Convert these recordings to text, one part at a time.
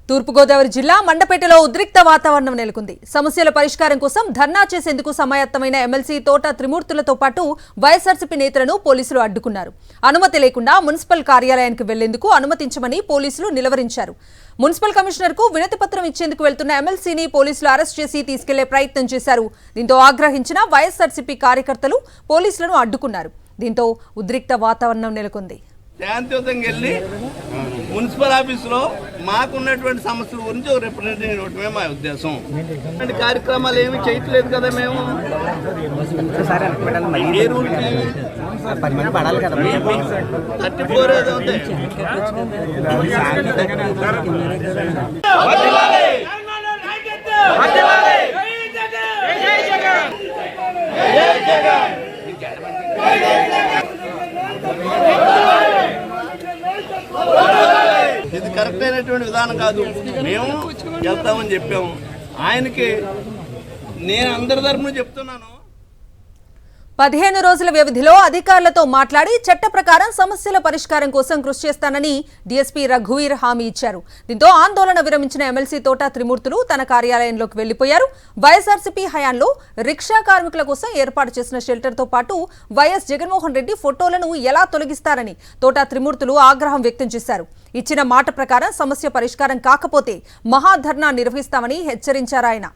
తూర్పుగోదావరి జిల్లా మండపేటలో ఉద్రిక్త వాతావరణం నెలకొంది. సమస్యల పరిష్కారం కోసం ధర్నా చేసేందుకు సమాయత్తమైన ఎమ్మెల్సీ తోట త్రిమూర్తులతో పాటు వైఎస్ఆర్సీపీ నేతలను పోలీసులు అడ్డుకున్నారు. అనుమతి లేకుండా మున్సిపల్ కార్యాలయానికి వెళ్లేందుకు అనుమతించమని పోలీసులు నిలవరించారు. మున్సిపల్ కమిషనర్కు వినతి పత్రం ఇచ్చేందుకు వెళ్తున్న ఎమ్మెల్సీని పోలీసులు అరెస్ట్ చేసి తీసుకెళ్లే ప్రయత్నం చేశారు. దీంతో ఆగ్రహించిన వైఎస్ఆర్సీపీ కార్యకర్తలు పోలీసులను అడ్డుకున్నారు. దీంతో ఉద్రిక్త వాతావరణం నెలకొంది. శాంతియుతంగా వెళ్ళి మున్సిపల్ ఆఫీసులో మాకున్నటువంటి సమస్యల గురించి ఒక రిప్రజెంటేటివ్ ఇవ్వటమే మా ఉద్దేశం. ఇలాంటి కార్యక్రమాలు ఏమి చేయట్లేదు కదా మేము. ఏ రూల్ 34 ఏదో ఉంది. ఇది కరెక్ట్ అయినటువంటి విధానం కాదు. మేము వెళ్తామని చెప్పాము. ఆయనకి నేను అందరి తరపున చెప్తున్నాను. 15 రోజుల వ్యవధిలో అధికారులతో మాట్లాడి చట్ట ప్రకారం సమస్యల పరిష్కారం కోసం కృషి చేస్తానని డీఎస్పీ రఘువీర్ హామీ ఇచ్చారు. దీంతో ఆందోళన విరమించిన ఎమ్మెల్సీ తోట త్రిమూర్తులు తన కార్యాలయంలోకి వెళ్లిపోయారు. వైఎస్ఆర్సీపీ హయాంలో రిక్షా కార్మికుల కోసం ఏర్పాటు చేసిన షెల్టర్తో పాటు వైఎస్ జగన్మోహన్ రెడ్డి ఫోటోలను ఎలా తొలగిస్తారని తోట త్రిమూర్తులు ఆగ్రహం వ్యక్తం చేశారు. ఇచ్చిన మాట ప్రకారం సమస్య పరిష్కారం కాకపోతే మహాధర్నా నిర్వహిస్తామని హెచ్చరించారు ఆయన.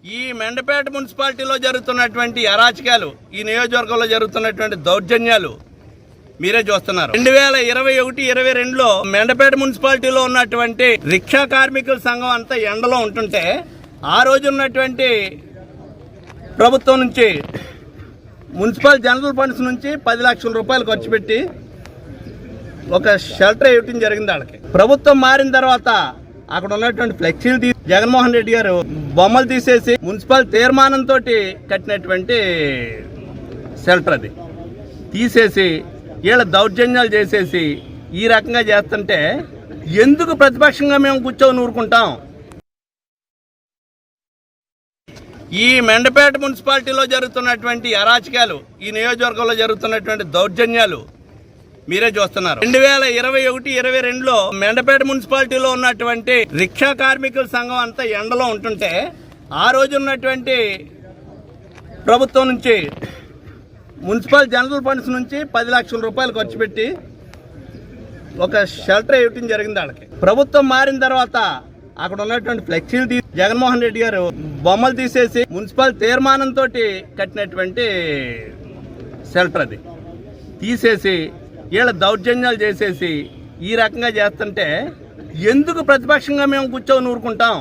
ఈ మెండపేట మున్సిపాలిటీలో జరుగుతున్నటువంటి అరాచకాలు, ఈ నియోజకవర్గంలో జరుగుతున్నటువంటి దౌర్జన్యాలు మీరే చూస్తున్నారు. 2021-22లో మెండపేట మున్సిపాలిటీలో ఉన్నటువంటి రిక్షా కార్మికుల సంఘం అంతా ఎండలో ఉంటుంటే ఆ రోజు ఉన్నటువంటి ప్రభుత్వం నుంచి మున్సిపల్ జనరల్ ఫండ్స్ నుంచి 10 లక్షల రూపాయలు ఖర్చు పెట్టి ఒక షెల్టర్ వేయటం జరిగింది. వాళ్ళకి ప్రభుత్వం మారిన తర్వాత అక్కడ ఉన్నటువంటి ఫ్లెక్సీలు తీసి జగన్మోహన్ రెడ్డి గారు బొమ్మలు తీసేసి మున్సిపల్ తీర్మానంతో కట్టినటువంటి షెల్టర్ అది తీసేసి వీళ్ళ దౌర్జన్యాలు చేసేసి ఈ రకంగా చేస్తుంటే ఎందుకు ప్రతిపక్షంగా మేము కూర్చొని ఊరుకుంటాం? ఈ మెండపేట మున్సిపాలిటీలో జరుగుతున్నటువంటి అరాచకాలు, ఈ నియోజకవర్గంలో జరుగుతున్నటువంటి దౌర్జన్యాలు మీరే చూస్తున్నారు. 2021-22లో మెండపేట మున్సిపాలిటీలో ఉన్నటువంటి రిక్షా కార్మికుల సంఘం అంతా ఎండలో ఉంటుంటే ఆ రోజు ఉన్నటువంటి ప్రభుత్వం నుంచి మున్సిపల్ జనరల్ ఫండ్స్ నుంచి 10 లక్షల రూపాయలు ఖర్చు పెట్టి ఒక షెల్టర్ వేయటం జరిగింది. వాళ్ళకి ప్రభుత్వం మారిన తర్వాత అక్కడ ఉన్నటువంటి ఫ్లెక్సీలు తీసి జగన్మోహన్ రెడ్డి గారు బొమ్మలు తీసేసి మున్సిపల్ తీర్మానంతో కట్టినటువంటి షెల్టర్ అది తీసేసి వీళ్ళ దౌర్జన్యాలు చేసేసి ఈ రకంగా చేస్తుంటే ఎందుకు ప్రతిపక్షంగా మేము కూర్చొని ఊరుకుంటాం?